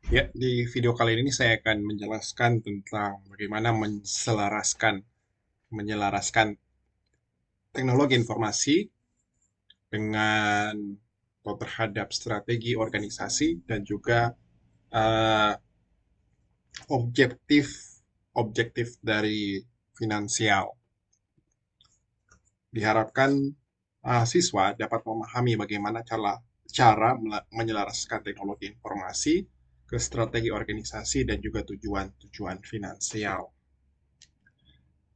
Ya, di video kali ini saya akan menjelaskan tentang bagaimana menyelaraskan teknologi informasi dengan atau terhadap strategi organisasi dan juga eh, objektif objektif dari finansial. Diharapkan siswa dapat memahami bagaimana cara menyelaraskan teknologi informasi ke strategi organisasi dan juga tujuan-tujuan finansial.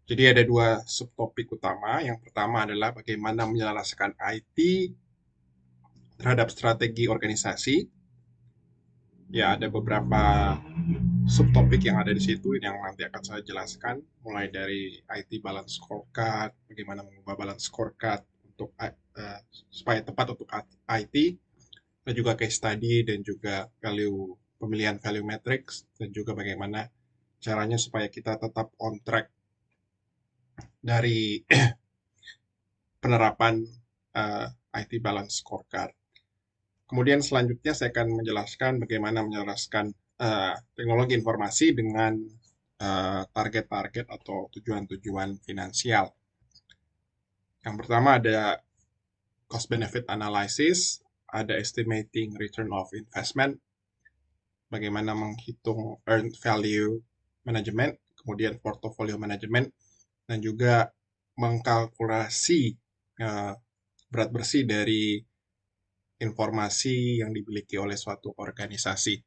Jadi ada dua subtopik utama. Yang pertama adalah bagaimana menyelaraskan IT terhadap strategi organisasi. Ya, ada beberapa subtopik yang ada di situ yang nanti akan saya jelaskan, mulai dari IT balance scorecard, bagaimana mengubah balance scorecard untuk supaya tepat untuk IT, dan juga case study dan juga pemilihan value metrics dan juga bagaimana caranya supaya kita tetap on track dari penerapan IT balance scorecard. Kemudian selanjutnya saya akan menjelaskan bagaimana menjelaskan teknologi informasi dengan target-target atau tujuan-tujuan finansial. Yang pertama ada cost benefit analysis, ada estimating return of investment, bagaimana menghitung earned value management, kemudian portfolio management, dan juga mengkalkulasi berat bersih dari informasi yang dimiliki oleh suatu organisasi.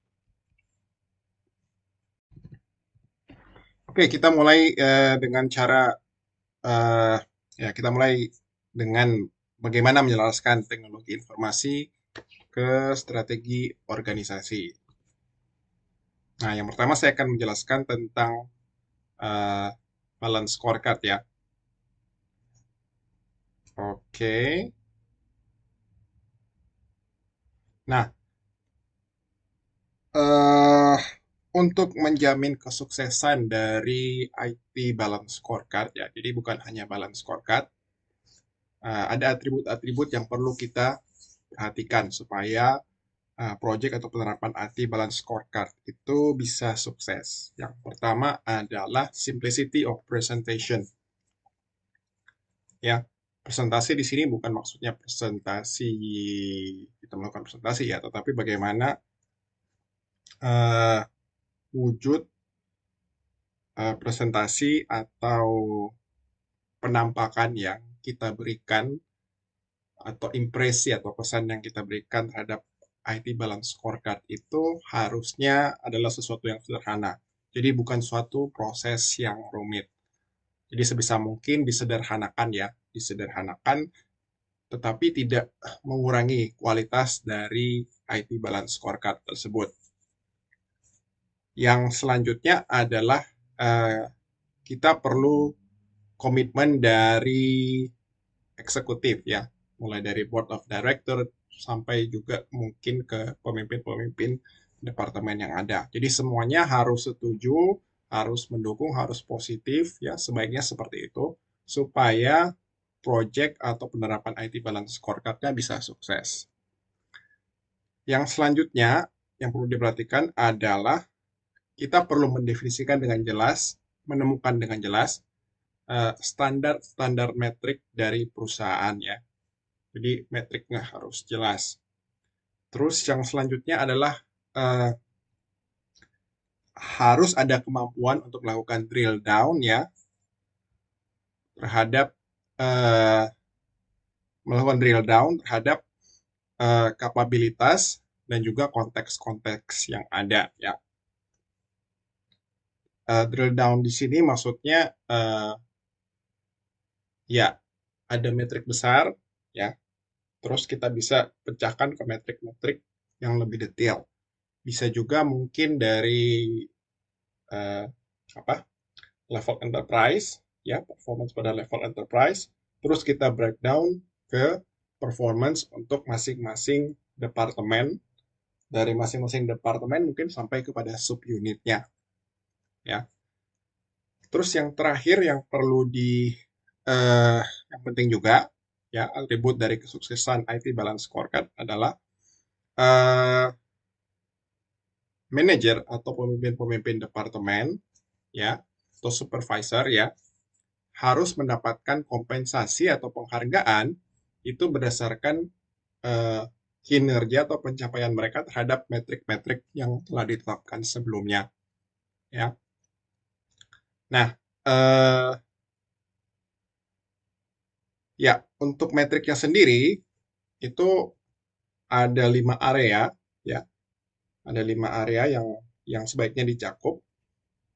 Oke, kita mulai dengan cara eh, ya kita mulai dengan bagaimana menjelaskan teknologi informasi ke strategi organisasi. Nah, yang pertama saya akan menjelaskan tentang eh, balance scorecard ya. Oke. Nah, eh untuk menjamin kesuksesan dari IT balance scorecard ya. Jadi bukan hanya balance scorecard, ada atribut-atribut yang perlu kita perhatikan supaya project atau penerapan IT balance scorecard itu bisa sukses. Yang pertama adalah simplicity of presentation. Ya, presentasi di sini bukan maksudnya presentasi kita melakukan presentasi ya, tetapi bagaimana uh, wujud presentasi atau penampakan yang kita berikan atau impresi atau pesan yang kita berikan terhadap IT balance scorecard itu harusnya adalah sesuatu yang sederhana. Jadi bukan suatu proses yang rumit. Jadi sebisa mungkin disederhanakan ya, disederhanakan tetapi tidak mengurangi kualitas dari IT balance scorecard tersebut. Yang selanjutnya adalah kita perlu komitmen dari eksekutif ya, mulai dari board of director sampai juga mungkin ke pemimpin-pemimpin departemen yang ada. Jadi semuanya harus setuju, harus mendukung, harus positif ya, sebaiknya seperti itu supaya project atau penerapan IT balance scorecard-nya bisa sukses. Yang selanjutnya yang perlu diperhatikan adalah kita perlu mendefinisikan dengan jelas, menemukan dengan jelas standar-standar metrik dari perusahaan ya. Jadi metriknya harus jelas. Terus yang selanjutnya adalah uh, harus ada kemampuan untuk melakukan drill down ya terhadap uh, melakukan drill down terhadap kapabilitas dan juga konteks-konteks yang ada ya. Drill down di sini maksudnya ya ada metrik besar ya. Terus kita bisa pecahkan ke metrik-metrik yang lebih detail. Bisa juga mungkin dari uh, apa level enterprise ya, performance pada level enterprise, terus kita breakdown ke performance untuk masing-masing departemen, dari masing-masing departemen mungkin sampai kepada sub unitnya ya. Terus yang terakhir yang perlu yang penting juga ya, atribut dari kesuksesan IT balance scorecard adalah uh, manajer atau pemimpin-pemimpin departemen ya atau supervisor ya harus mendapatkan kompensasi atau penghargaan itu berdasarkan eh, kinerja atau pencapaian mereka terhadap metrik-metrik yang telah ditetapkan sebelumnya ya. Nah, ya untuk metriknya sendiri itu ada 5 area ya, ada 5 area yang sebaiknya dicakup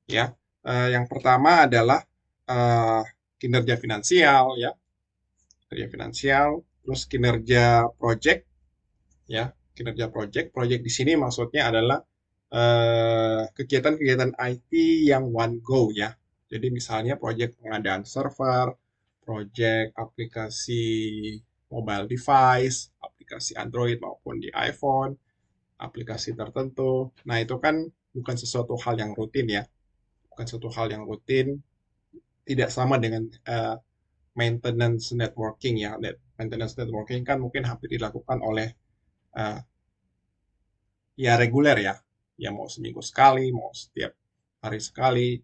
ya. Yang pertama adalah eh, kinerja finansial ya, kinerja finansial, terus kinerja project ya, kinerja project. Project di sini maksudnya adalah kegiatan-kegiatan IT yang one go ya. Jadi misalnya project pengadaan server, project aplikasi mobile device, aplikasi Android maupun di iPhone, aplikasi tertentu. Nah, itu kan bukan sesuatu hal yang rutin ya. Bukan sesuatu hal yang rutin, tidak sama dengan maintenance networking ya. Maintenance networking kan mungkin hampir dilakukan oleh uh, ya reguler ya. Ya mau seminggu sekali, mau setiap hari sekali,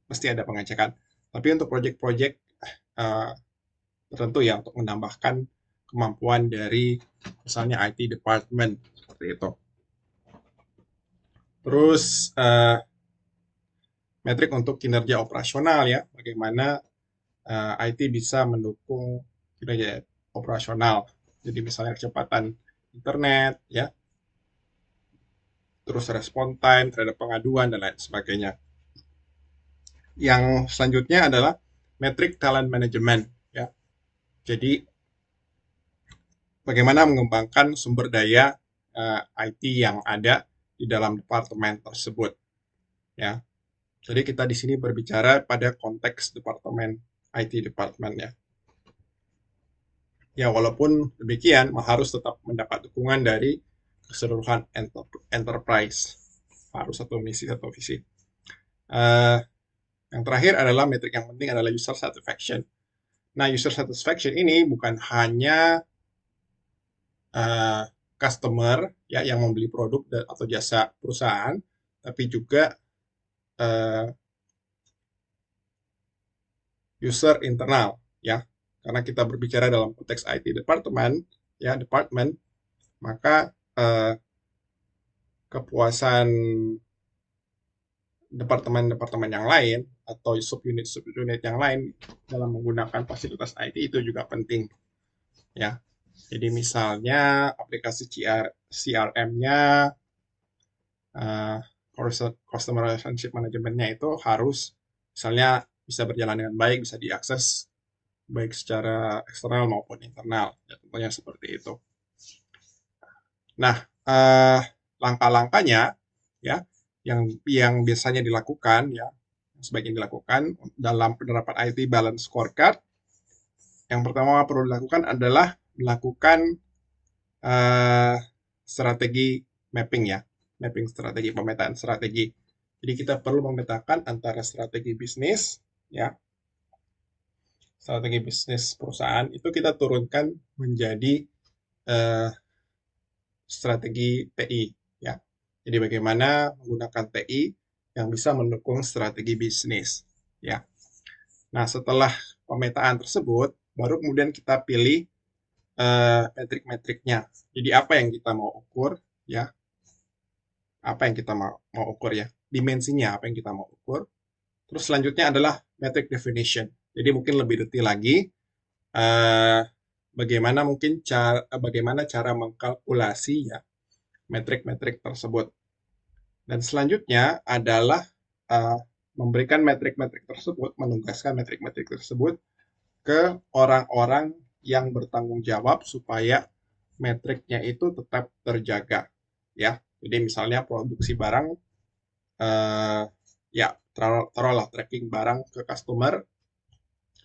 pasti ada pengecekan. Tapi untuk project-project uh, tertentu ya untuk menambahkan kemampuan dari misalnya IT department seperti itu. Terus metrik untuk kinerja operasional ya, bagaimana IT bisa mendukung kinerja operasional. Jadi misalnya kecepatan internet ya, terus respon time terhadap pengaduan dan lain sebagainya. Yang selanjutnya adalah metrik talent management ya. Jadi bagaimana mengembangkan sumber daya IT yang ada di dalam departemen tersebut ya. Jadi kita di sini berbicara pada konteks departemen IT department ya. Ya walaupun demikian harus tetap mendapat dukungan dari keseluruhan enterprise. Harus satu misi satu visi. Yang terakhir adalah metrik yang penting adalah user satisfaction. Nah, user satisfaction ini bukan hanya customer ya yang membeli produk atau jasa perusahaan, tapi juga user internal ya. Karena kita berbicara dalam konteks IT department ya, department, maka kepuasan departemen-departemen yang lain atau subunit yang lain dalam menggunakan fasilitas IT itu juga penting ya. Jadi misalnya aplikasi CRM-nya, customer relationship management-nya itu harus misalnya bisa berjalan dengan baik, bisa diakses baik secara eksternal maupun internal. Ya, tentunya seperti itu. Nah, langkah-langkahnya ya yang biasanya dilakukan ya, sebaiknya dilakukan dalam penerapan IT Balance Scorecard. Yang pertama perlu dilakukan adalah melakukan strategi mapping ya, mapping strategi, pemetaan strategi. Jadi kita perlu memetakan antara strategi bisnis ya, strategi bisnis perusahaan itu kita turunkan menjadi strategi TI ya. Jadi bagaimana menggunakan TI yang bisa mendukung strategi bisnis ya. Nah, setelah pemetaan tersebut baru kemudian kita pilih metrik-metriknya. Jadi apa yang kita mau ukur ya? Apa yang kita mau ukur ya? Dimensinya apa yang kita mau ukur. Terus selanjutnya adalah metric definition. Jadi mungkin lebih detail lagi bagaimana cara mengkalkulasi ya metrik-metrik tersebut. Dan selanjutnya adalah memberikan metrik-metrik tersebut, menugaskan metrik-metrik tersebut ke orang-orang yang bertanggung jawab supaya metriknya itu tetap terjaga ya. Jadi misalnya produksi barang ya taruhlah tracking barang ke customer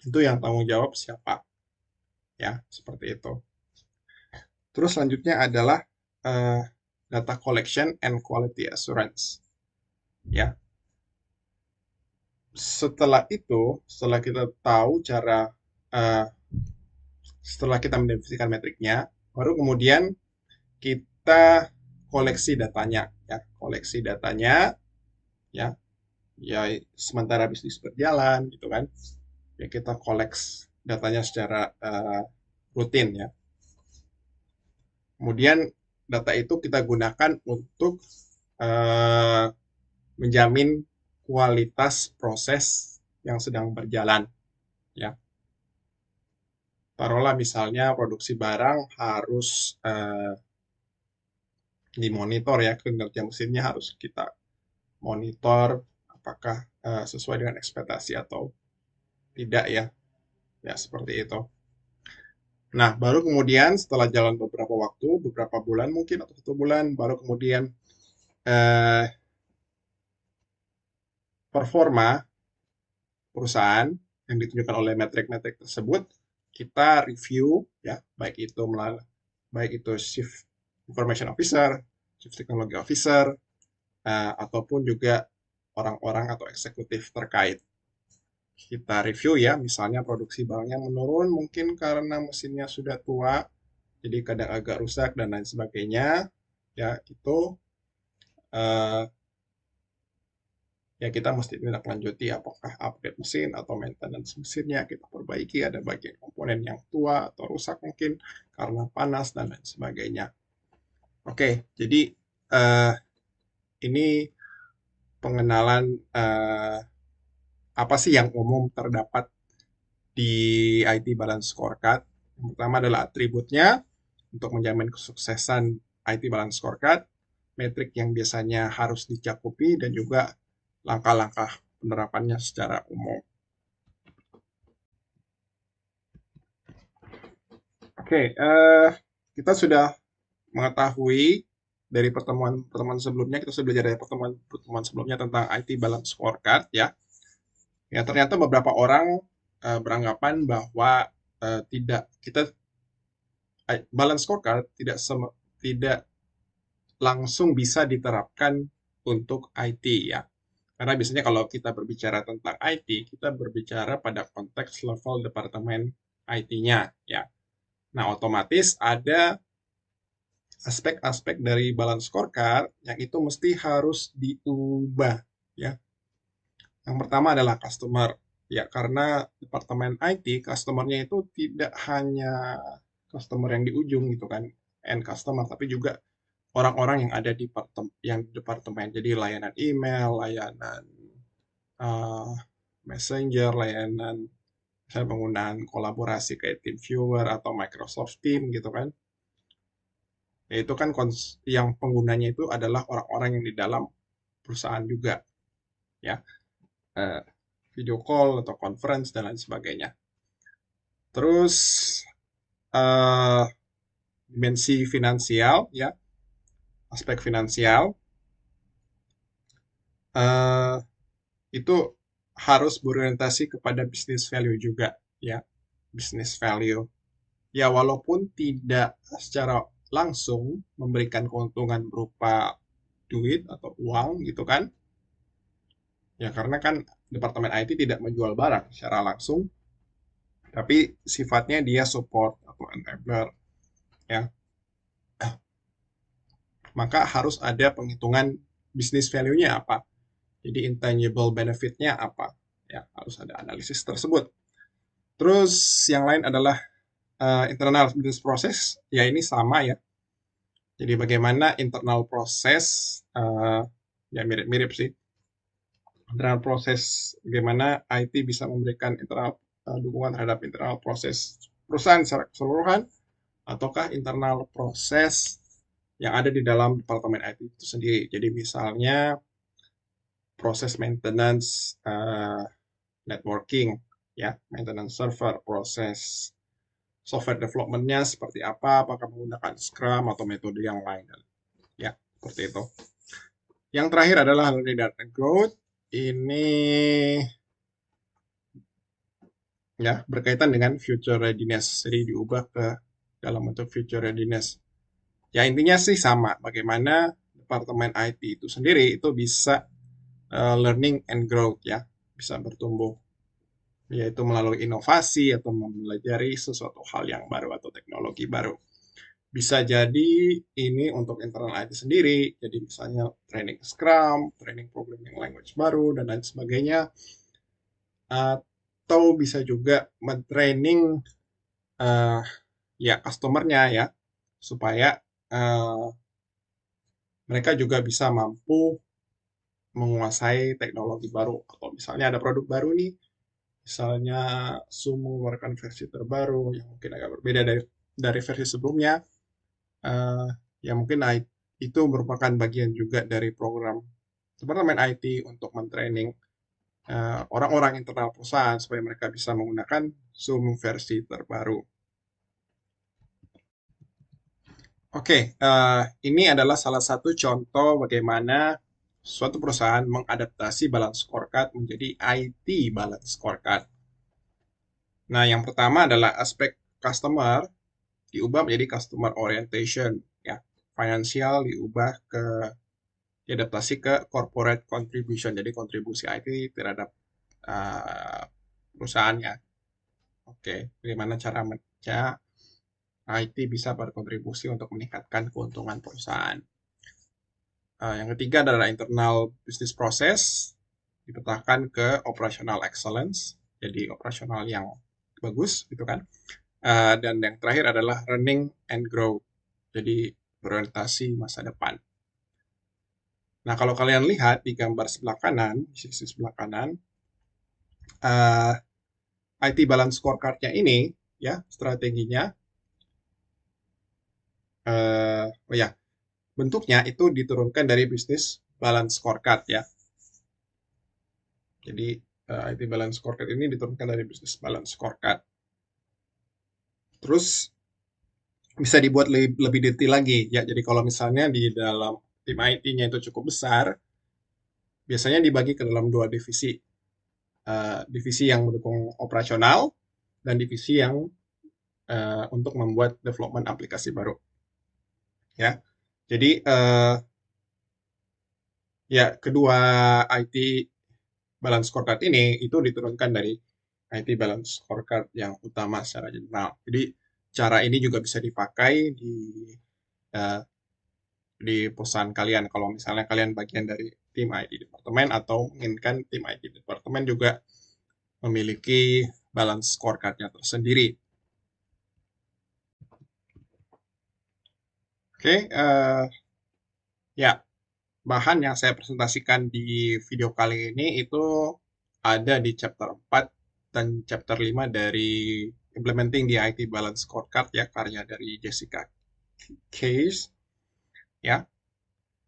itu yang tanggung jawab siapa ya, seperti itu. Terus selanjutnya adalah data collection and quality assurance ya. Setelah itu, setelah kita tahu setelah kita mendefinisikan metriknya, baru kemudian kita koleksi datanya ya, koleksi datanya, ya, ya sementara bisnis berjalan gitu kan, ya kita koleks datanya secara rutin ya. Kemudian data itu kita gunakan untuk eh, menjamin kualitas proses yang sedang berjalan ya. Taruhlah misalnya produksi barang harus dimonitor ya, kinerja mesinnya harus kita monitor apakah sesuai dengan ekspektasi atau tidak ya. Ya seperti itu. Nah, baru kemudian setelah jalan beberapa waktu, beberapa bulan mungkin atau 1 bulan, baru kemudian eh, performa perusahaan yang ditunjukkan oleh metrik-metrik tersebut kita review ya, baik itu Chief Information Officer, Chief Technology Officer, ataupun juga orang-orang atau eksekutif terkait. Kita review ya, misalnya produksi barangnya menurun mungkin karena mesinnya sudah tua, jadi kadang agak rusak dan lain sebagainya. Ya, itu eh, ya kita mesti tindak lanjuti apakah upgrade mesin atau maintenance mesinnya kita perbaiki, ada bagian komponen yang tua atau rusak mungkin karena panas dan lain sebagainya. Oke, jadi eh, ini pengenalan apa sih yang umum terdapat di IT Balance Scorecard. Yang pertama adalah atributnya untuk menjamin kesuksesan IT Balance Scorecard, metrik yang biasanya harus dicakupi, dan juga langkah-langkah penerapannya secara umum. Oke, kita sudah mengetahui dari pertemuan sebelumnya, kita sudah belajar dari pertemuan sebelumnya tentang IT Balance Scorecard ya. Ya, ternyata beberapa orang beranggapan bahwa tidak kita balance scorecard tidak langsung bisa diterapkan untuk IT ya. Karena biasanya kalau kita berbicara tentang IT, kita berbicara pada konteks level departemen IT-nya ya. Nah, otomatis ada aspek-aspek dari balance scorecard yang itu mesti harus diubah ya. Yang pertama adalah customer. Ya, karena departemen IT, customer-nya itu tidak hanya customer yang di ujung gitu kan, end customer, tapi juga orang-orang yang ada di departemen. Jadi layanan email, layanan uh, messenger, layanan misalnya penggunaan kolaborasi kayak TeamViewer atau Microsoft Team gitu kan. Yaitu kan yang penggunanya itu adalah orang-orang yang di dalam perusahaan juga ya. Uh, Video call atau conference dan lain sebagainya. Terus uh, dimensi finansial ya, aspek finansial uh, itu harus berorientasi kepada business value juga ya, business value ya, walaupun tidak secara langsung memberikan keuntungan berupa duit atau uang gitu kan ya, karena kan departemen IT tidak menjual barang secara langsung, tapi sifatnya dia support atau enabler ya. Maka harus ada penghitungan business value-nya apa, jadi intangible benefit-nya apa ya, harus ada analisis tersebut. Terus yang lain adalah internal business process ya, ini sama ya, jadi bagaimana internal proses ya mirip-mirip sih, internal proses bagaimana IT bisa memberikan dukungan terhadap internal proses perusahaan secara keseluruhan, ataukah internal proses yang ada di dalam departemen IT itu sendiri. Jadi misalnya proses maintenance networking ya, maintenance server, proses software development-nya seperti apa, apakah menggunakan Scrum atau metode yang lain ya, seperti itu. Yang terakhir adalah learning and growth. Ini ya berkaitan dengan future readiness, jadi diubah ke dalam bentuk future readiness. Ya intinya sih sama, bagaimana departemen IT itu sendiri itu bisa learning and growth ya, bisa bertumbuh, yaitu melalui inovasi atau mempelajari sesuatu hal yang baru atau teknologi baru. Bisa jadi ini untuk internal IT sendiri, jadi misalnya training Scrum, training programming language baru, dan lain sebagainya. Atau bisa juga men-training eh, ya customer-nya ya, supaya eh, mereka juga bisa mampu menguasai teknologi baru. Atau misalnya ada produk baru nih, misalnya Zoom mengeluarkan versi terbaru yang mungkin agak berbeda dari versi sebelumnya, eh, ya mungkin itu merupakan bagian juga dari program Departemen IT untuk mentraining orang-orang internal perusahaan supaya mereka bisa menggunakan Zoom versi terbaru. Oke, ini adalah salah satu contoh bagaimana suatu perusahaan mengadaptasi balance scorecard menjadi IT balance scorecard. Nah, yang pertama adalah aspek customer diubah menjadi customer orientation, ya. Financial diubah diadaptasi ke corporate contribution, jadi kontribusi IT terhadap uh, perusahaannya. Oke, bagaimana cara IT bisa berkontribusi untuk meningkatkan keuntungan perusahaan. Yang ketiga adalah internal business process, dipetahkan ke operational excellence, jadi operasional yang bagus, gitu kan. Dan yang terakhir adalah running and growth, jadi berorientasi masa depan. Nah, kalau kalian lihat di gambar sebelah kanan, di sisi sebelah kanan, uh, IT balance scorecard-nya ini, ya, strateginya, oh ya, bentuknya itu diturunkan dari bisnis balance scorecard, ya. Jadi, IT balance scorecard ini diturunkan dari bisnis balance scorecard. Terus, bisa dibuat lebih detail lagi, ya. Jadi, kalau misalnya di dalam tim IT-nya itu cukup besar, biasanya dibagi ke dalam dua divisi. Divisi yang mendukung operasional dan divisi yang untuk membuat development aplikasi baru, ya. Jadi ya kedua IT balance scorecard ini itu diturunkan dari IT balance scorecard yang utama secara general. Jadi cara ini juga bisa dipakai uh, di perusahaan kalian kalau misalnya kalian bagian dari tim IT departemen atau menginginkan tim IT departemen juga memiliki balance scorecard-nya tersendiri. Oke, ya, bahan yang saya presentasikan di video kali ini itu ada di chapter 4 dan chapter 5 dari Implementing the IT Balance Scorecard, ya, karya dari Jessica Case, ya.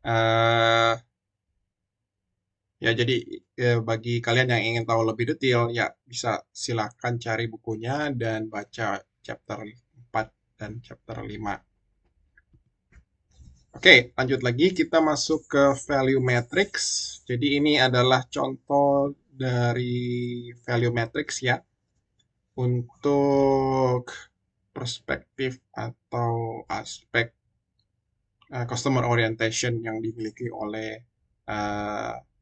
Eh, ya, jadi bagi kalian yang ingin tahu lebih detail, ya bisa silakan cari bukunya dan baca chapter 4 dan chapter 5. Oke, lanjut lagi kita masuk ke value matrix. Jadi ini adalah contoh dari value matrix, ya, untuk perspektif atau aspek customer orientation yang dimiliki oleh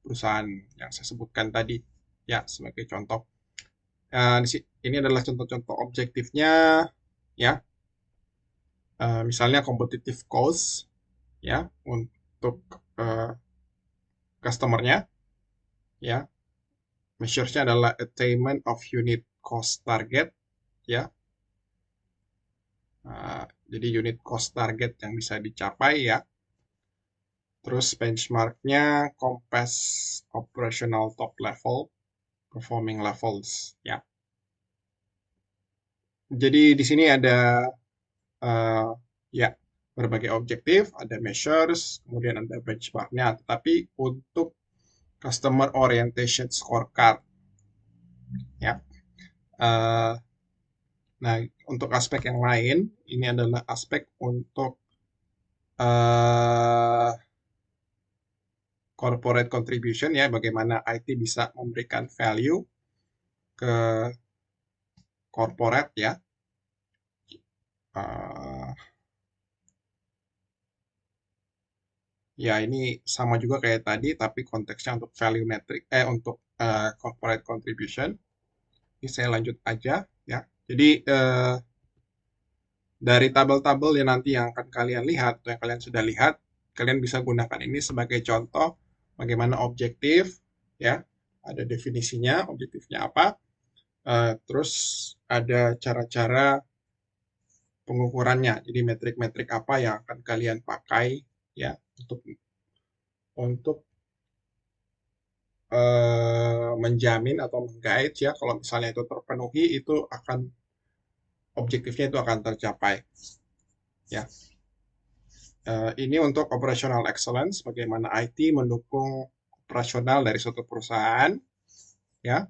perusahaan yang saya sebutkan tadi, ya, sebagai contoh. Ini adalah contoh-contoh objektifnya, ya. Misalnya competitive cost, ya, untuk customer-nya, ya. Measures-nya adalah attainment of unit cost target, ya. Jadi unit cost target yang bisa dicapai, ya. Terus benchmark-nya Compass Operational Top Level Performing Levels, ya. Jadi di sini ada uh, ya berbagai objektif, ada measures, kemudian ada benchmark-nya. Tapi untuk customer orientation scorecard, ya. Uh, nah, untuk aspek yang lain, ini adalah aspek untuk uh, corporate contribution, ya, bagaimana IT bisa memberikan value ke corporate, ya. Uh, Ya, ini sama juga kayak tadi, tapi konteksnya untuk value metric, untuk corporate contribution. Ini saya lanjut aja, ya. Jadi Dari tabel-tabel yang nanti yang akan kalian lihat, atau yang kalian sudah lihat, kalian bisa gunakan ini sebagai contoh bagaimana objektif, ya. Ada definisinya, objektifnya apa, terus ada cara-cara pengukurannya. Jadi metrik-metrik apa yang akan kalian pakai, ya, untuk menjamin atau menggait, ya, kalau misalnya itu terpenuhi, itu akan objektifnya itu akan tercapai, ya. Ini untuk operational excellence, bagaimana IT mendukung operasional dari suatu perusahaan, ya.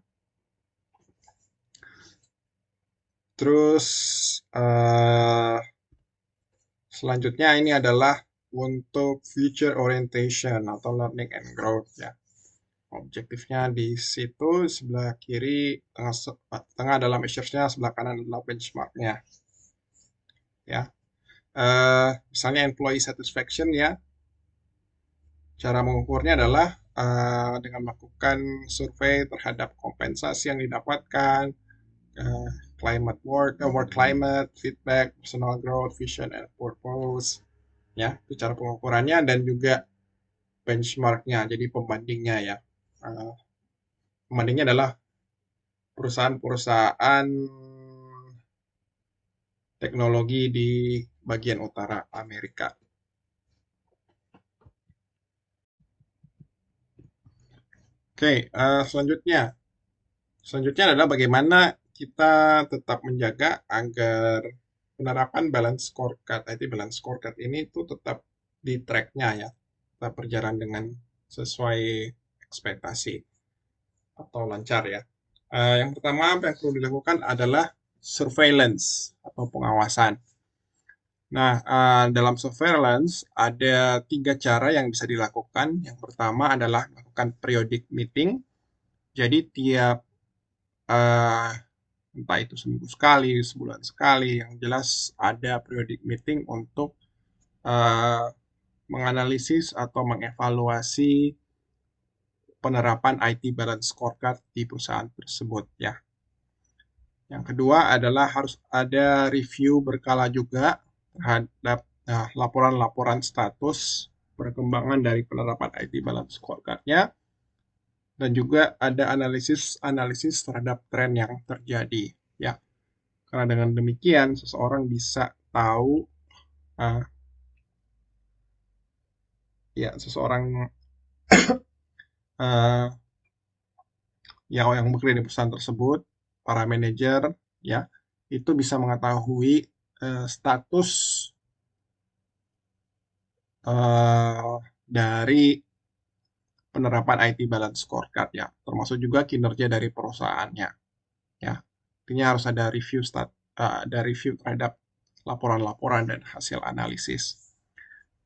Terus selanjutnya ini adalah untuk future orientation atau learning and growth, ya. Objektifnya di situ sebelah kiri, tengah adalah measures-nya, sebelah kanan adalah benchmark-nya, ya. Misalnya employee satisfaction, ya. Cara mengukurnya adalah dengan melakukan survei terhadap kompensasi yang didapatkan, work climate, feedback, personal growth, vision and purpose, ya. Itu cara pengukurannya, dan juga benchmarknya, jadi pembandingnya, ya. Pembandingnya adalah perusahaan-perusahaan teknologi di bagian utara Amerika. Oke, selanjutnya adalah bagaimana kita tetap menjaga agar penerapan balance scorecard, IT balance scorecard ini tuh tetap di track-nya, ya, tetap berjalan dengan sesuai ekspektasi atau lancar, ya. Yang pertama yang perlu dilakukan adalah surveillance atau pengawasan. Nah, dalam surveillance ada 3 cara yang bisa dilakukan. Yang pertama adalah melakukan periodic meeting. Jadi tiap entah itu seminggu sekali, sebulan sekali, yang jelas ada periodic meeting untuk menganalisis atau mengevaluasi penerapan IT balance scorecard di perusahaan tersebut, ya. Yang kedua adalah harus ada review berkala juga terhadap laporan-laporan status perkembangan dari penerapan IT balance scorecard-nya, dan juga ada analisis terhadap tren yang terjadi, ya. Karena dengan demikian seseorang bisa tahu, ya, seseorang yang bekerja di perusahaan tersebut, para manajer, ya, itu bisa mengetahui status dari penerapan IT balance scorecard, ya, termasuk juga kinerja dari perusahaannya, ya. Artinya harus ada review terhadap laporan-laporan dan hasil analisis.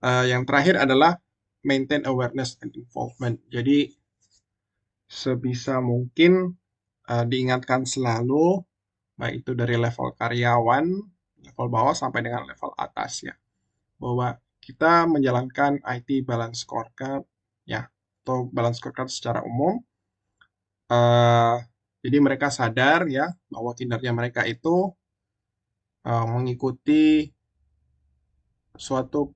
Yang terakhir adalah maintain awareness and involvement. Jadi sebisa mungkin diingatkan selalu, baik itu dari level karyawan, level bawah sampai dengan level atas, ya, bahwa kita menjalankan IT balance scorecard, ya, atau balance scorecard secara umum. Jadi mereka sadar, ya, bahwa kinerja mereka itu mengikuti suatu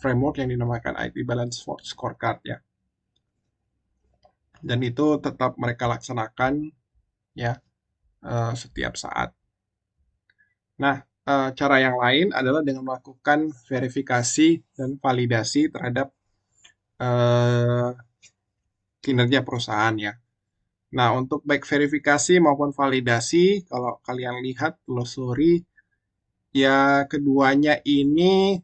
framework yang dinamakan IT balance scorecard, ya. Dan itu tetap mereka laksanakan, ya, setiap saat. Nah, cara yang lain adalah dengan melakukan verifikasi dan validasi terhadap kinerja perusahaan, ya. Nah, untuk baik verifikasi maupun validasi, kalau kalian lihat telusuri, ya, keduanya ini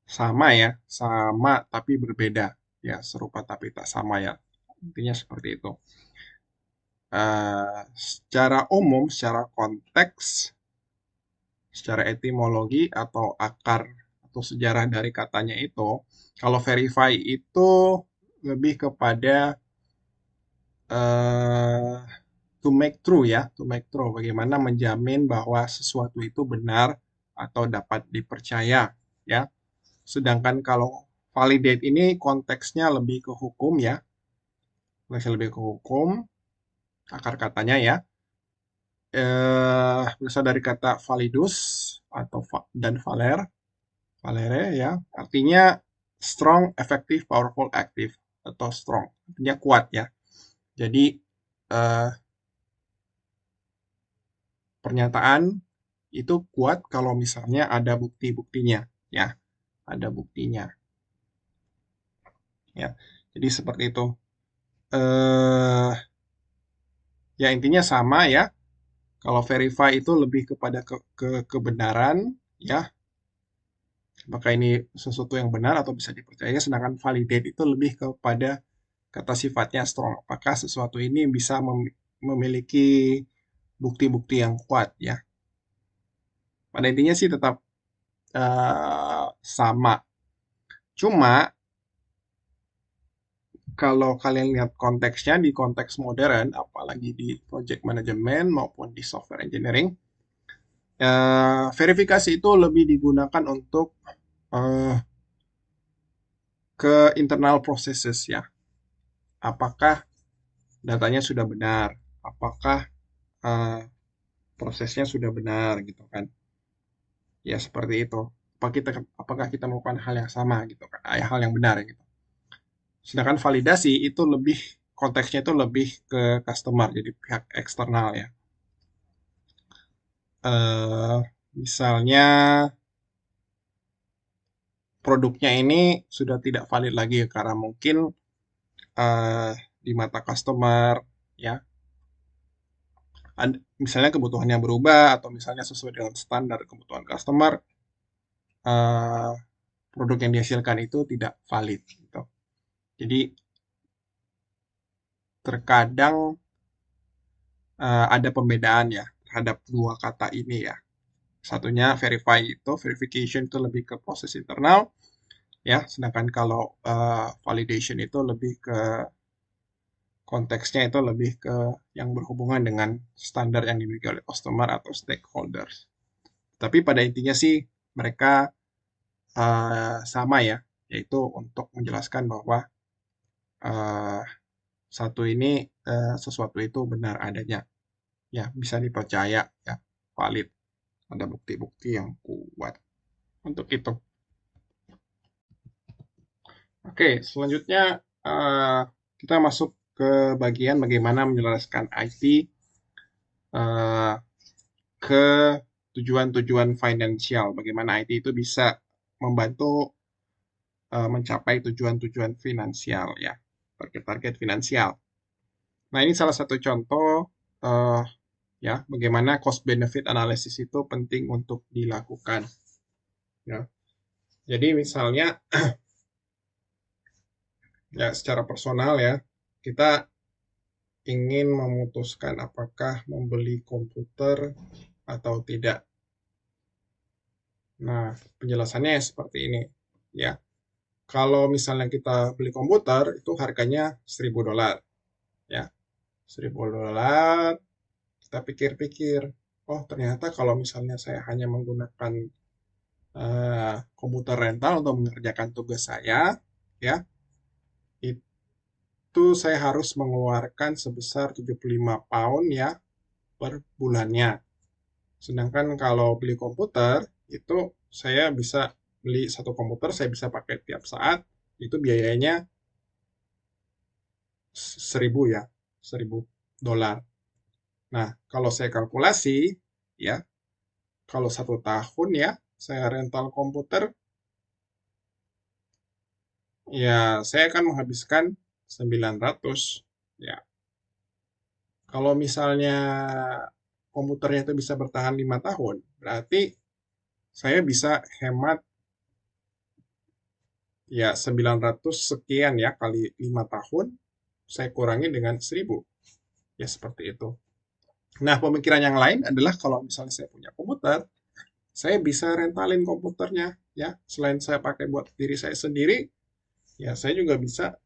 sama, ya, sama tapi berbeda, ya, serupa tapi tak sama, ya. Intinya seperti itu. Secara umum, secara konteks, secara etimologi atau akar atau sejarah dari katanya itu, kalau verify itu lebih kepada to make true, ya, to make true, bagaimana menjamin bahwa sesuatu itu benar atau dapat dipercaya, ya. Sedangkan kalau validate ini konteksnya lebih ke hukum, ya, akar katanya, ya. berasal dari kata validus atau dan valere ya, artinya strong, effective, powerful, active atau strong, artinya kuat ya. Jadi eh, pernyataan itu kuat kalau misalnya ada bukti-buktinya ya, ada buktinya ya. Jadi seperti itu. Eh ya intinya sama ya. Kalau verify itu lebih kepada kebenaran ya, apakah ini sesuatu yang benar atau bisa dipercaya, sedangkan validate itu lebih kepada kata sifatnya strong. Apakah sesuatu ini bisa memiliki bukti-bukti yang kuat ya. Pada intinya sih tetap sama. Cuma kalau kalian lihat konteksnya di konteks modern, apalagi di project management maupun di software engineering, verifikasi itu lebih digunakan untuk eh, ke internal processes ya. Apakah datanya sudah benar? Apakah eh, prosesnya sudah benar gitu kan? Ya seperti itu. Apakah kita melakukan hal yang sama gitu kan? Hal yang benar gitu. Sedangkan validasi itu lebih konteksnya itu lebih ke customer, jadi pihak eksternal ya. Eh, misalnya produknya ini sudah tidak valid lagi karena mungkin eh, di mata customer ya, misalnya kebutuhannya berubah atau misalnya sesuai dengan standar kebutuhan customer, eh, produk yang dihasilkan itu tidak valid gitu. Jadi terkadang ada pembedaan ya terhadap dua kata ini ya. Satunya verify itu, verification itu lebih ke proses internal ya, sedangkan kalau validation itu lebih ke konteksnya itu lebih ke yang berhubungan dengan standar yang dimiliki oleh customer atau stakeholders. Tapi pada intinya sih mereka sama ya, yaitu untuk menjelaskan bahwa uh, satu ini sesuatu itu benar adanya, ya bisa dipercaya, ya valid, ada bukti-bukti yang kuat untuk itu. Oke, selanjutnya kita masuk ke bagian bagaimana menjelaskan IT eh, ke tujuan-tujuan finansial. Bagaimana IT itu bisa membantu mencapai tujuan-tujuan finansial ya, target-target finansial. Nah, ini salah satu contoh eh, ya bagaimana cost benefit analysis itu penting untuk dilakukan ya. Jadi misalnya ya secara personal ya, kita ingin memutuskan apakah membeli komputer atau tidak. Nah, penjelasannya seperti ini ya. Kalau misalnya kita beli komputer itu harganya $1.000 ya. $1.000, kita pikir-pikir, oh ternyata kalau misalnya saya hanya menggunakan komputer rental untuk mengerjakan tugas saya ya, itu saya harus mengeluarkan sebesar 75 pound ya per bulannya. Sedangkan kalau beli komputer itu saya bisa beli satu komputer, saya bisa pakai tiap saat, itu biayanya 1.000 ya, $1.000. Nah, kalau saya kalkulasi ya, kalau 1 tahun ya saya rental komputer, ya saya akan menghabiskan 900 ya. Kalau misalnya komputernya itu bisa bertahan 5 tahun, berarti saya bisa hemat ya 900 sekian ya kali 5 tahun, saya kurangi dengan 1.000. Ya seperti itu. Nah, pemikiran yang lain adalah kalau misalnya saya punya komputer, saya bisa rentalin komputernya ya. Selain saya pakai buat diri saya sendiri, ya saya juga bisa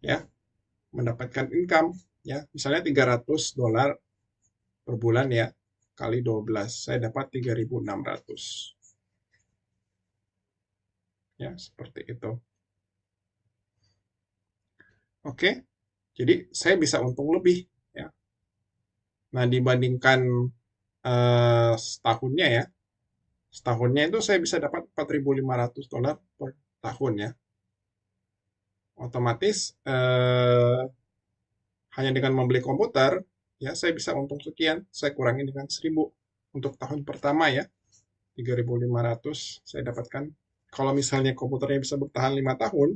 ya mendapatkan income ya. Misalnya $300 per bulan ya, kali 12 saya dapat 3.600. Ya, seperti itu. Oke. Jadi saya bisa untung lebih ya. Nah, dibandingkan setahunnya ya, setahunnya itu saya bisa dapat $4.500 per tahun ya. Otomatis hanya dengan membeli komputer, ya saya bisa untung sekian, saya kurangi dengan 1.000 untuk tahun pertama ya, 3.500 saya dapatkan. Kalau misalnya komputernya bisa bertahan 5 tahun,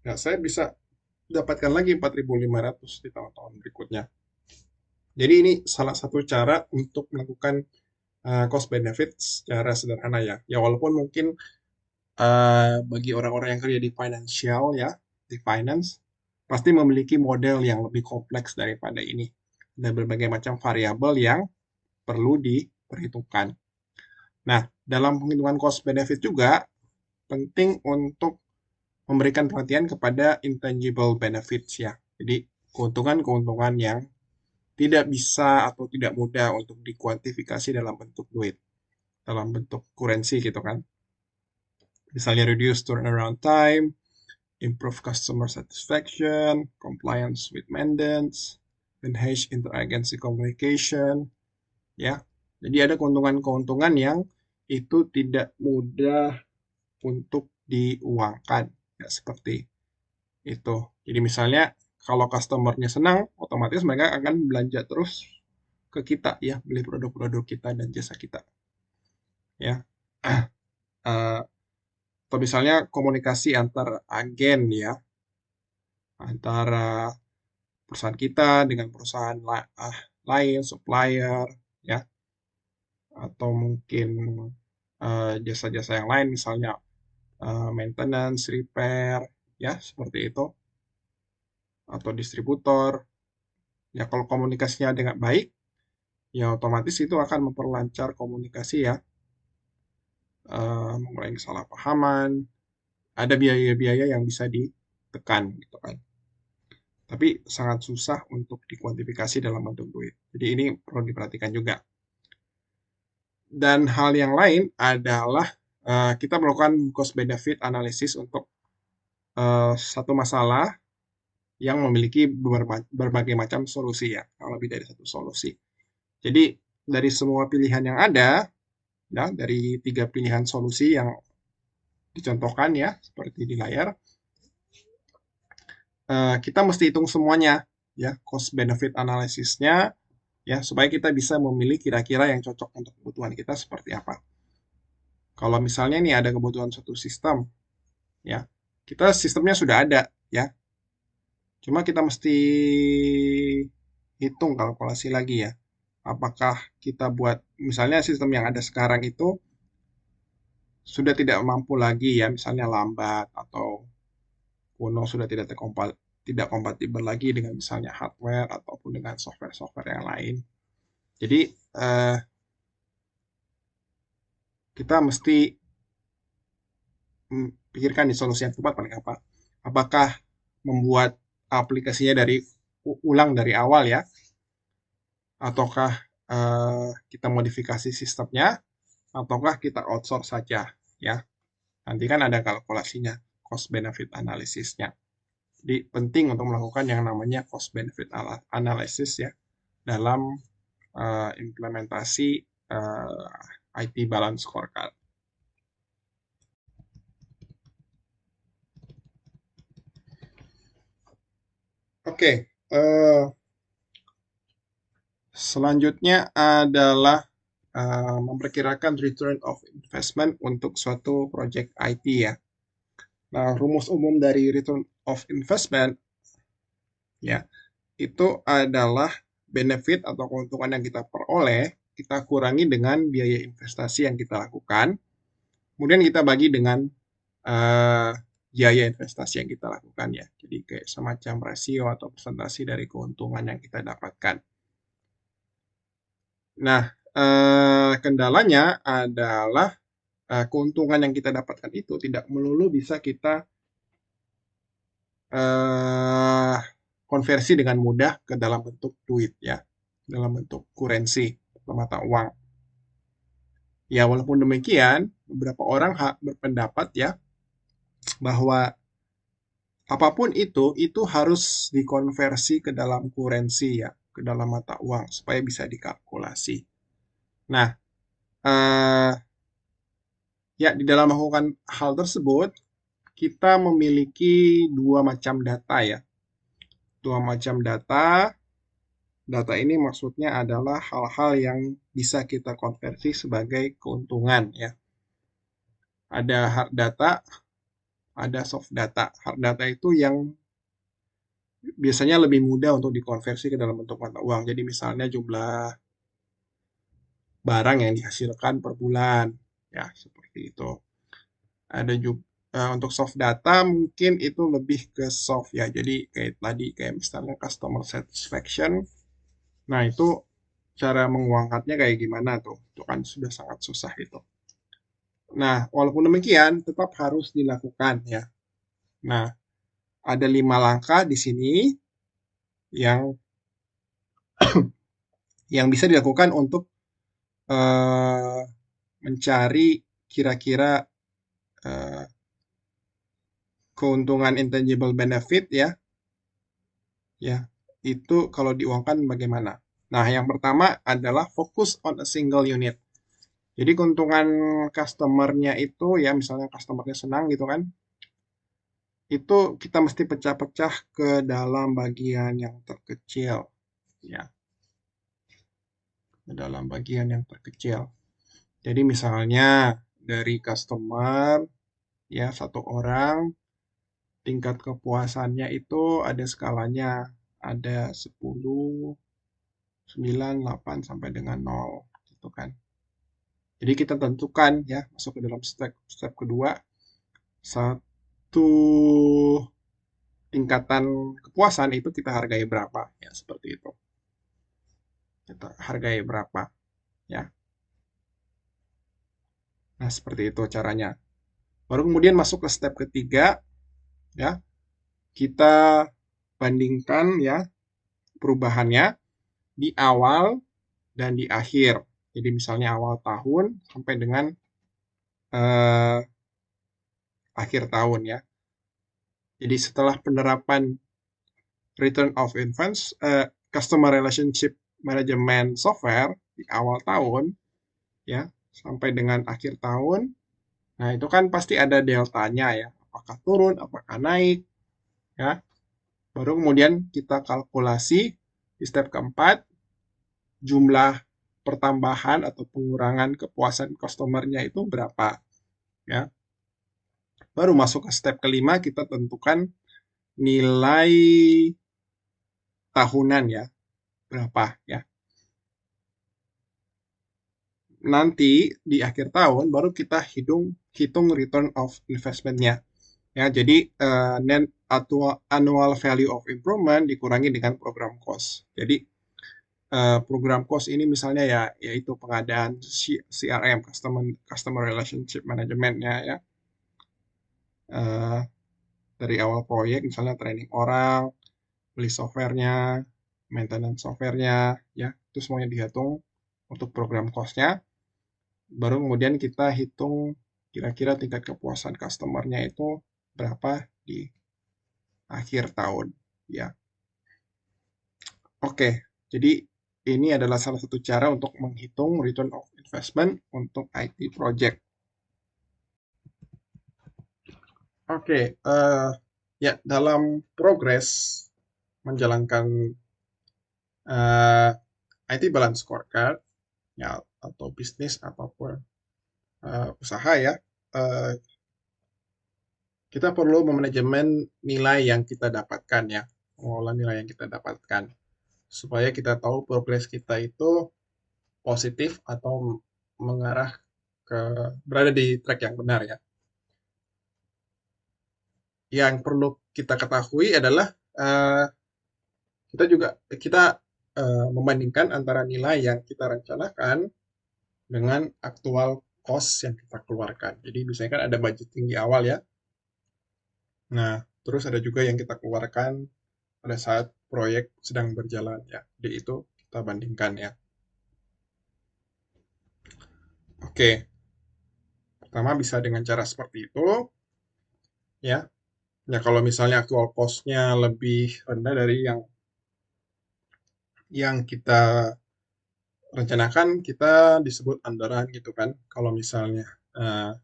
ya saya bisa dapatkan lagi 4.500 di tahun-tahun berikutnya. Jadi ini salah satu cara untuk melakukan cost benefit secara sederhana ya. Ya walaupun mungkin bagi orang-orang yang kerja di financial ya, di finance, pasti memiliki model yang lebih kompleks daripada ini. Dan berbagai macam variabel yang perlu diperhitungkan. Nah, dalam penghitungan cost benefit juga penting untuk memberikan perhatian kepada intangible benefits ya. Jadi keuntungan-keuntungan yang tidak bisa atau tidak mudah untuk dikuantifikasi dalam bentuk duit, dalam bentuk currency gitu kan. Misalnya reduce turnaround time, improve customer satisfaction, compliance with mandates, enhance interagency communication, ya. Jadi ada keuntungan-keuntungan yang itu tidak mudah untuk diuangkan, ya seperti itu. Jadi misalnya kalau customernya senang, otomatis mereka akan belanja terus ke kita ya, beli produk-produk kita dan jasa kita, ya. Eh, atau misalnya komunikasi antar agen ya, antara perusahaan kita dengan perusahaan lain, supplier, ya, atau mungkin jasa-jasa yang lain, misalnya maintenance, repair, ya, seperti itu, atau distributor. Ya, kalau komunikasinya dengan baik, ya otomatis itu akan memperlancar komunikasi ya, mengurangi kesalahpahaman, ada biaya-biaya yang bisa ditekan gitu kan. Tapi sangat susah untuk dikuantifikasi dalam bentuk duit. Jadi ini perlu diperhatikan juga. Dan hal yang lain adalah kita melakukan cost benefit analysis untuk satu masalah yang memiliki berbagai macam solusi ya, lebih dari satu solusi. Jadi dari semua pilihan yang ada, ya, dari 3 pilihan solusi yang dicontohkan ya, seperti di layar, kita mesti hitung semuanya ya, cost benefit analisisnya ya, supaya kita bisa memilih kira-kira yang cocok untuk kebutuhan kita seperti apa. Kalau misalnya nih ada kebutuhan suatu sistem ya, kita sistemnya sudah ada ya, cuma kita mesti hitung kalkulasi lagi ya, apakah kita buat misalnya sistem yang ada sekarang itu sudah tidak mampu lagi ya, misalnya lambat atau kuno, sudah tidak kompatibel lagi dengan misalnya hardware ataupun dengan software-software yang lain. Jadi kita mesti pikirkan di solusi yang tepat paling apa. Apakah membuat aplikasinya ulang dari awal ya, ataukah kita modifikasi sistemnya, ataukah kita outsource saja ya. Nanti kan ada kalkulasinya, cost benefit analisisnya. Jadi penting untuk melakukan yang namanya cost benefit analysis ya dalam implementasi IT balance scorecard. Oke, selanjutnya adalah memperkirakan return of investment untuk suatu project IT ya. Nah, rumus umum dari return of investment ya, itu adalah benefit atau keuntungan yang kita peroleh, kita kurangi dengan biaya investasi yang kita lakukan, kemudian kita bagi dengan biaya investasi yang kita lakukan ya. Jadi kayak semacam rasio atau presentasi dari keuntungan yang kita dapatkan. Nah, kendalanya adalah keuntungan yang kita dapatkan itu tidak melulu bisa kita konversi dengan mudah ke dalam bentuk duit ya, dalam bentuk currency atau mata uang. Ya, walaupun demikian, beberapa orang berpendapat ya bahwa apapun itu harus dikonversi ke dalam currency ya, ke ke dalam mata uang supaya bisa dikalkulasi. Nah, eh, ya di dalam melakukan hal tersebut kita memiliki dua macam data ya. Dua macam data. Data ini maksudnya adalah hal-hal yang bisa kita konversi sebagai keuntungan ya. Ada hard data, ada soft data. Hard data itu yang biasanya lebih mudah untuk dikonversi ke dalam bentuk mata uang. Jadi misalnya jumlah barang yang dihasilkan per bulan, ya seperti itu. Ada juga untuk soft data mungkin itu lebih ke soft ya. Jadi kayak tadi kayak misalnya customer satisfaction. Nah, itu cara menguangkatnya kayak gimana tuh? Itu kan sudah sangat susah itu. Nah, walaupun demikian tetap harus dilakukan ya. Nah, ada 5 langkah di sini yang bisa dilakukan untuk eh, mencari kira-kira eh, keuntungan intangible benefit ya, itu kalau diuangkan bagaimana? Nah, yang pertama adalah fokus on a single unit. Jadi keuntungan customer-nya itu ya misalnya customer-nya senang gitu kan, itu kita mesti pecah-pecah ke dalam bagian yang terkecil ya, ke dalam bagian yang terkecil. Jadi misalnya dari customer ya satu orang tingkat kepuasannya itu ada skalanya, ada 10, 9, 8 sampai dengan 0 gitu kan. Jadi kita tentukan ya masuk ke dalam step kedua satu tingkatan kepuasan itu kita hargai berapa ya seperti itu. Kita hargai berapa ya. Nah, seperti itu caranya. Baru kemudian masuk ke step ketiga ya. Kita bandingkan ya perubahannya di awal dan di akhir. Jadi misalnya awal tahun sampai dengan eh, akhir tahun ya. Jadi setelah penerapan return of investment, customer relationship management software di awal tahun ya sampai dengan akhir tahun. Nah, itu kan pasti ada deltanya ya. Apakah turun, apakah naik ya. Baru kemudian kita kalkulasi di step keempat jumlah pertambahan atau pengurangan kepuasan customer-nya itu berapa ya. Baru masuk ke step kelima kita tentukan nilai tahunan ya, berapa ya. Nanti di akhir tahun baru kita hitung return of investment-nya. Ya, jadi net annual value of improvement dikurangi dengan program cost. Jadi program cost ini misalnya ya yaitu pengadaan CRM customer relationship management-nya ya. Eh, dari awal proyek misalnya training orang, beli softwarenya, maintenance softwarenya, ya itu semuanya dihitung untuk program cost-nya. Baru kemudian kita hitung kira-kira tingkat kepuasan customer-nya itu berapa di akhir tahun, ya. Oke, jadi ini adalah salah satu cara untuk menghitung return of investment untuk IT project. Oke, ya dalam progres menjalankan IT balance scorecard ya atau bisnis apapun usaha ya, eh, kita perlu memanajemen nilai yang kita dapatkan ya, mengelola nilai yang kita dapatkan supaya kita tahu progres kita itu positif atau mengarah ke berada di track yang benar ya. Yang perlu kita ketahui adalah eh, kita membandingkan antara nilai yang kita rencanakan dengan aktual cost yang kita keluarkan. Jadi biasanya kan ada budgeting di awal ya. Nah, terus ada juga yang kita keluarkan pada saat proyek sedang berjalan ya. Jadi itu kita bandingkan ya. Oke, pertama bisa dengan cara seperti itu ya. Ya kalau misalnya aktual cost-nya lebih rendah dari yang yang kita rencanakan kita disebut underrun gitu kan. Kalau misalnya eh,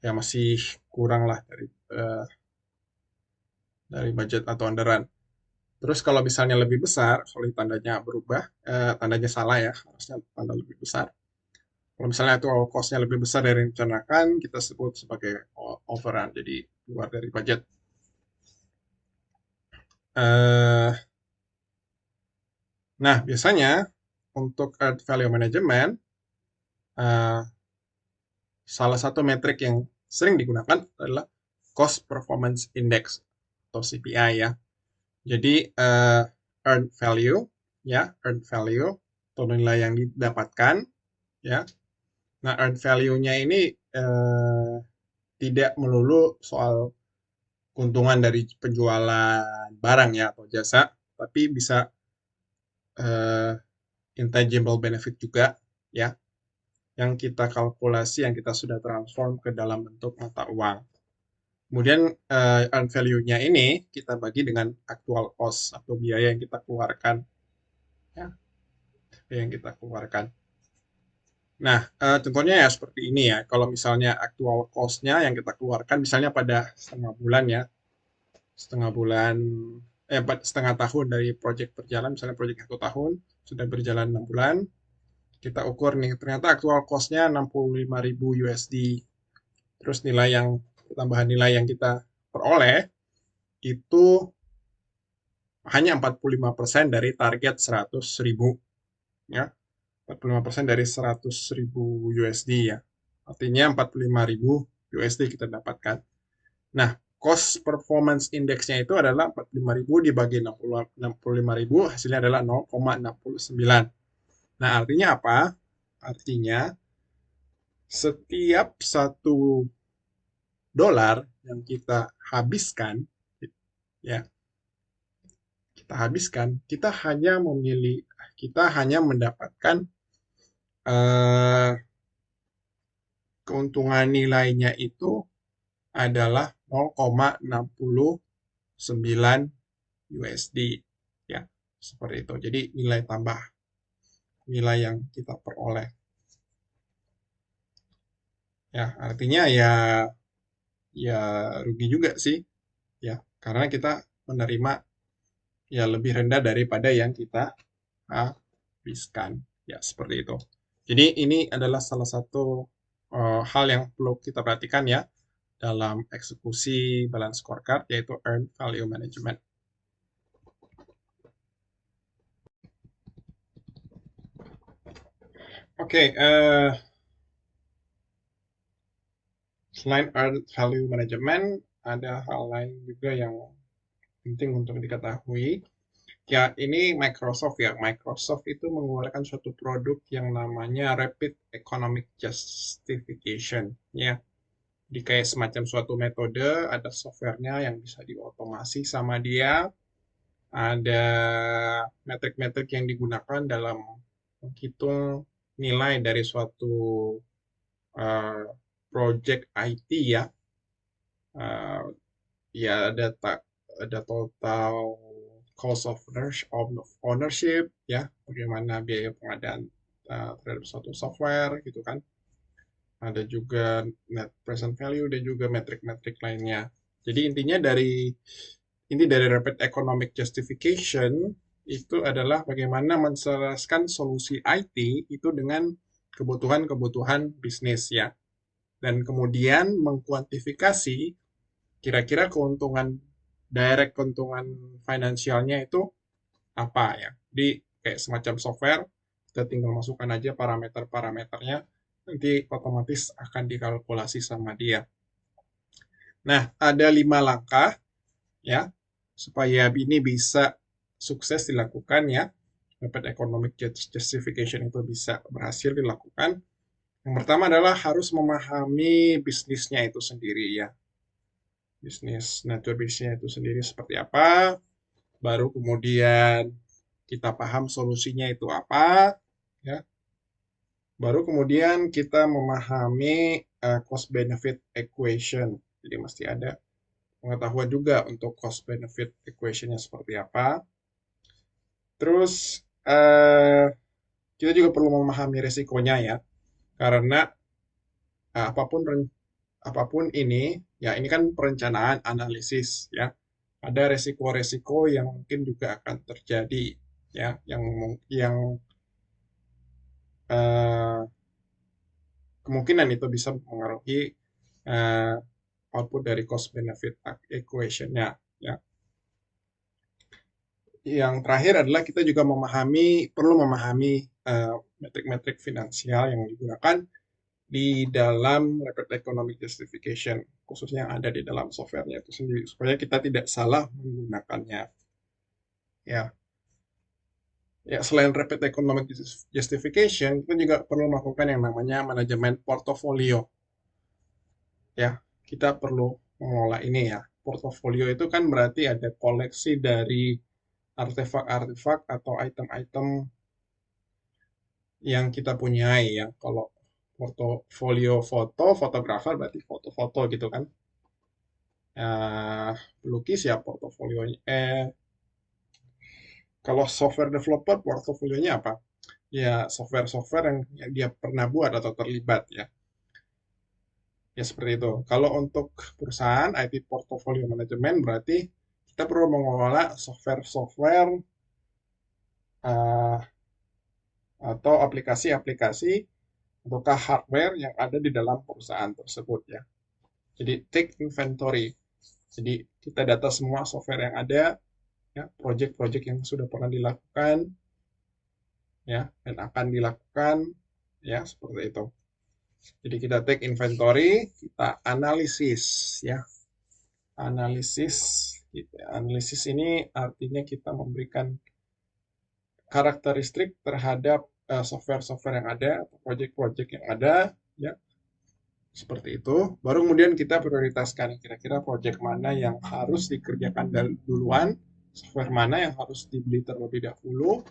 ya masih kurang lah dari budget atau underrun. Terus kalau misalnya lebih besar, kalau tandanya berubah, tandanya salah ya, harusnya tanda lebih besar. Kalau misalnya itu cost-nya lebih besar dari yang direncanakan, kita sebut sebagai overrun, jadi luar dari budget. Eh, nah, biasanya untuk earned value management, eh, salah satu metrik yang sering digunakan adalah cost performance index atau CPI ya. Jadi earned value ya, earned value atau nilai yang didapatkan ya. Nah, earned value-nya ini tidak melulu soal keuntungan dari penjualan barang ya atau jasa, tapi bisa eh, intangible benefit juga ya, yang kita kalkulasi, yang kita sudah transform ke dalam bentuk mata uang. Kemudian earned value-nya ini kita bagi dengan actual cost atau biaya yang kita keluarkan ya, yang kita keluarkan. Nah, contohnya ya seperti ini ya. Kalau misalnya actual cost-nya yang kita keluarkan misalnya pada setengah bulan ya, setengah bulan, setengah tahun dari project berjalan, misalnya project 1 tahun, sudah berjalan 6 bulan, kita ukur nih, ternyata actual cost-nya 65.000 USD. Terus tambahan nilai yang kita peroleh itu hanya 45% dari target 100.000 ya. 45% dari 100.000 USD ya. Artinya 45.000 USD kita dapatkan. Nah, cost performance index-nya itu adalah 45.000 dibagi 65.000, hasilnya adalah 0,69. Nah, artinya apa? Artinya setiap $1 yang ya, kita hanya mendapatkan eh, keuntungan nilainya itu adalah 0,69 USD ya, seperti itu. Jadi nilai tambah, nilai yang kita peroleh ya, artinya ya ya rugi juga sih ya, karena kita menerima ya lebih rendah daripada yang kita habiskan ya, seperti itu. Jadi ini adalah salah satu hal yang perlu kita perhatikan ya dalam eksekusi balance scorecard, yaitu earned value management. Oke, selain earned value management, ada hal lain juga yang penting untuk diketahui. Ya, ini Microsoft ya. Microsoft itu mengeluarkan suatu produk yang namanya Rapid Economic Justification ya. Jadi kayak semacam suatu metode, ada softwarenya yang bisa diotomasi sama dia, ada metrik-metrik yang digunakan dalam menghitung nilai dari suatu uh, project IT ya. Uh, ya ada total cost of ownership ya, bagaimana biaya pengadaan terhadap suatu software gitu kan. Ada juga net present value dan juga metrik-metrik lainnya. Jadi inti dari rapid economic justification itu adalah bagaimana menselaraskan solusi IT itu dengan kebutuhan-kebutuhan bisnis ya. Dan kemudian mengkuantifikasi kira-kira keuntungan finansialnya itu apa ya. Jadi kayak semacam software, kita tinggal masukkan aja parameter-parameternya, nanti otomatis akan dikalkulasi sama dia. Nah, ada 5 langkah ya supaya ini bisa sukses dilakukan ya. Rapid economic justification itu bisa berhasil dilakukan. Yang pertama adalah harus memahami bisnisnya itu sendiri ya. Nature bisnisnya itu sendiri seperti apa. Baru kemudian kita paham solusinya itu apa ya. Baru kemudian kita memahami cost benefit equation. Jadi mesti ada pengetahuan juga untuk cost benefit equationnya seperti apa. Terus eh, kita juga perlu memahami resikonya ya, karena apapun apapun ini, ya ini kan perencanaan analisis ya. Ada resiko-resiko yang mungkin juga akan terjadi ya, yang eh, kemungkinan itu bisa mengaruhi eh, output dari cost benefit equation-nya ya. Yang terakhir adalah kita juga perlu memahami metrik-metrik finansial yang digunakan di dalam rapid economic justification, khususnya yang ada di dalam softwarenya itu sendiri, supaya kita tidak salah menggunakannya. Ya, ya selain rapid economic justification, kita juga perlu melakukan yang namanya manajemen portofolio. Ya, kita perlu mengelola ini ya. Portofolio itu kan berarti ada koleksi dari artefak-artefak atau item-item yang kita punyai ya. Kalau portofolio fotografer berarti foto-foto gitu kan. Pelukis ya portofolionya. Kalau software developer portofolionya apa? Ya software-software yang dia pernah buat atau terlibat ya. Ya seperti itu. Kalau untuk perusahaan IT portfolio management berarti kita perlu mengelola software-software uh, atau aplikasi-aplikasi ataukah hardware yang ada di dalam perusahaan tersebut ya. Jadi take inventory. Jadi kita data semua software yang ada, ya, project-project yang sudah pernah dilakukan, ya, dan akan dilakukan, ya, seperti itu. Jadi kita take inventory, kita analisis, ya, analisis. Analisis ini artinya kita memberikan karakteristik terhadap software-software yang ada, atau project-project yang ada, ya, seperti itu. Baru kemudian kita prioritaskan kira-kira project mana yang harus dikerjakan duluan, software mana yang harus dibeli terlebih dahulu,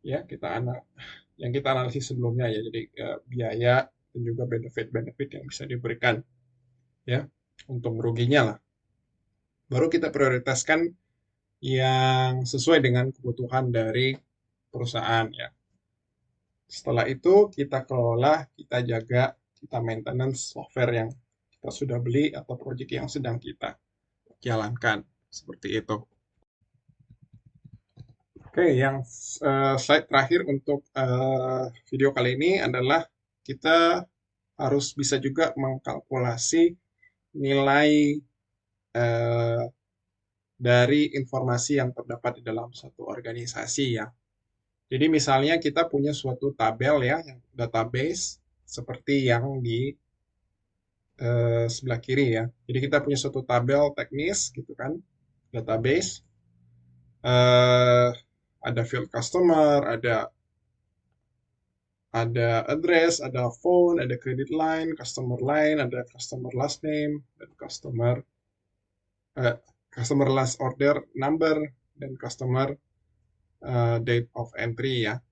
ya yang kita analisis sebelumnya ya. Jadi biaya dan juga benefit-benefit yang bisa diberikan ya, untung ruginya lah. Baru kita prioritaskan yang sesuai dengan kebutuhan dari perusahaan ya. Setelah itu kita kelola, kita jaga, kita maintenance software yang kita sudah beli atau project yang sedang kita jalankan. Seperti itu. Oke, yang slide terakhir untuk video kali ini adalah kita harus bisa juga mengkalkulasi nilai eh, dari informasi yang terdapat di dalam suatu organisasi ya. Jadi misalnya kita punya suatu tabel ya, yang database seperti yang di sebelah kiri ya. Jadi kita punya suatu tabel teknis gitu kan, database. eh ada field customer, ada address, ada phone, ada credit line, ada customer last name, dan eh, customer last order number, dan customer date of entry ya.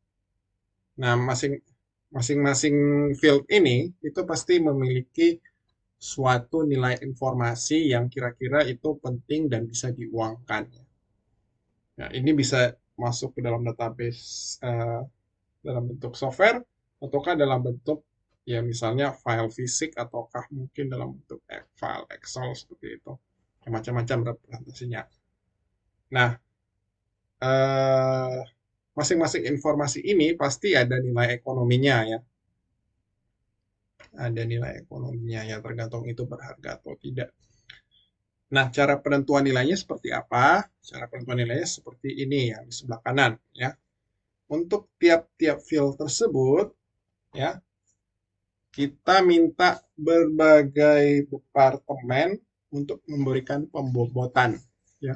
Nah, masing-masing field ini itu pasti memiliki suatu nilai informasi yang kira-kira itu penting dan bisa diuangkan. Nah, ini bisa masuk ke dalam database dalam bentuk software ataukah dalam bentuk ya misalnya file fisik ataukah mungkin dalam bentuk file Excel seperti itu. Ya, macam-macam representasinya. Nah, eh, masing-masing informasi ini pasti ada nilai ekonominya ya. Ada nilai ekonominya ya, tergantung itu berharga atau tidak. Nah, cara penentuan nilainya seperti apa? Cara penentuan nilainya seperti ini ya, di sebelah kanan ya. Untuk tiap-tiap field tersebut ya, kita minta berbagai departemen untuk memberikan pembobotan ya.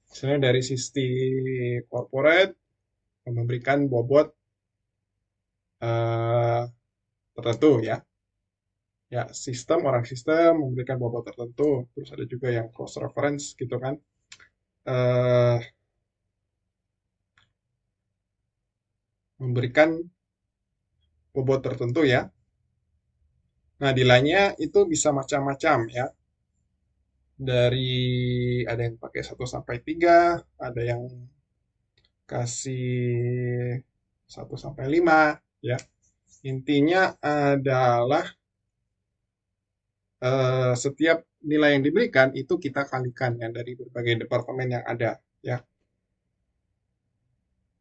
Misalnya dari sisi corporate memberikan bobot eh, tertentu ya. Ya, orang sistem memberikan bobot tertentu. Terus ada juga yang cross reference gitu kan. Eh, memberikan bobot tertentu ya. Nah, nilainya itu bisa macam-macam ya. Dari ada yang pakai 1 sampai 3, ada yang kasih 1 sampai 5 ya. Intinya adalah setiap nilai yang diberikan itu kita kalikan ya dari berbagai departemen yang ada ya.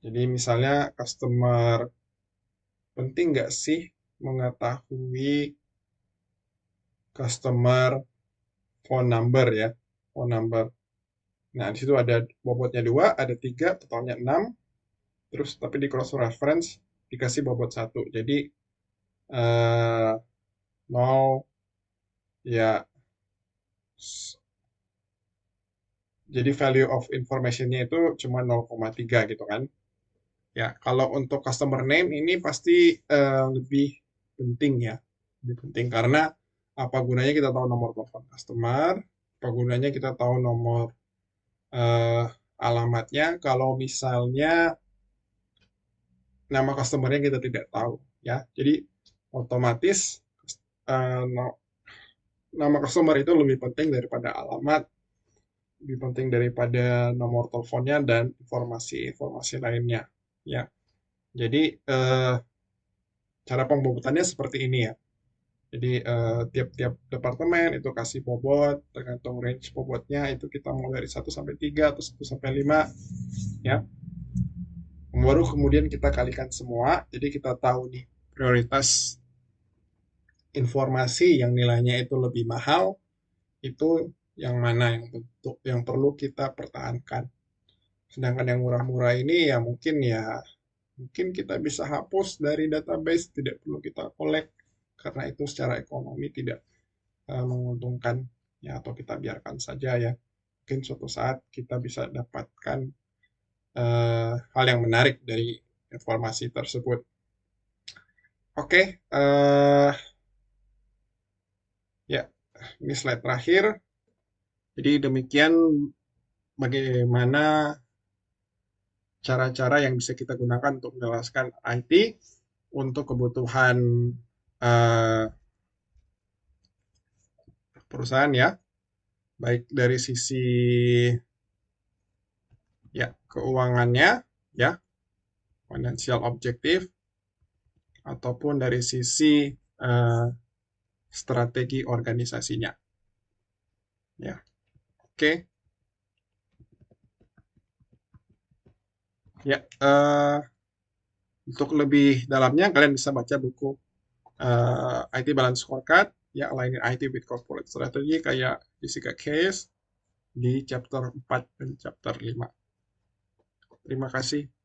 Jadi misalnya customer, penting nggak sih mengetahui customer phone number ya, phone number. Nah, di situ ada bobotnya 2, ada 3, totalnya 6. Terus tapi di cross reference dikasih bobot 1. Jadi 0 ya, jadi value of information-nya itu cuma 0,3 gitu kan. Ya, kalau untuk customer name ini pasti lebih penting ya. Lebih penting karena apa gunanya kita tahu nomor telepon customer, apa gunanya kita tahu nomor eh, alamatnya kalau misalnya nama customer-nya kita tidak tahu ya. Jadi otomatis nama customer itu lebih penting daripada alamat, lebih penting daripada nomor teleponnya dan informasi-informasi lainnya ya. Jadi cara pembobotannya seperti ini ya. Jadi tiap-tiap departemen itu kasih bobot, tergantung range bobotnya itu kita mulai dari 1 sampai 3 atau 1 sampai 5 ya. Baru kemudian kita kalikan semua, jadi kita tahu nih prioritas informasi yang nilainya itu lebih mahal itu yang mana yang perlu kita pertahankan. Sedangkan yang murah-murah ini ya mungkin kita bisa hapus dari database, tidak perlu kita collect karena itu secara ekonomi tidak menguntungkan ya, atau kita biarkan saja ya. Mungkin suatu saat kita bisa dapatkan hal yang menarik dari informasi tersebut. Oke, ya ini slide terakhir. Jadi demikian bagaimana cara-cara yang bisa kita gunakan untuk menjelaskan IT untuk kebutuhan uh, perusahaan ya, baik dari sisi ya keuangannya ya, financial objektif, ataupun dari sisi strategi organisasinya ya. Oke. Ya, untuk lebih dalamnya kalian bisa baca buku IT Balance Scorecard ya, Aligning IT with Corporate Strategy kayak Jessica Case di chapter 4 dan chapter 5. Terima kasih.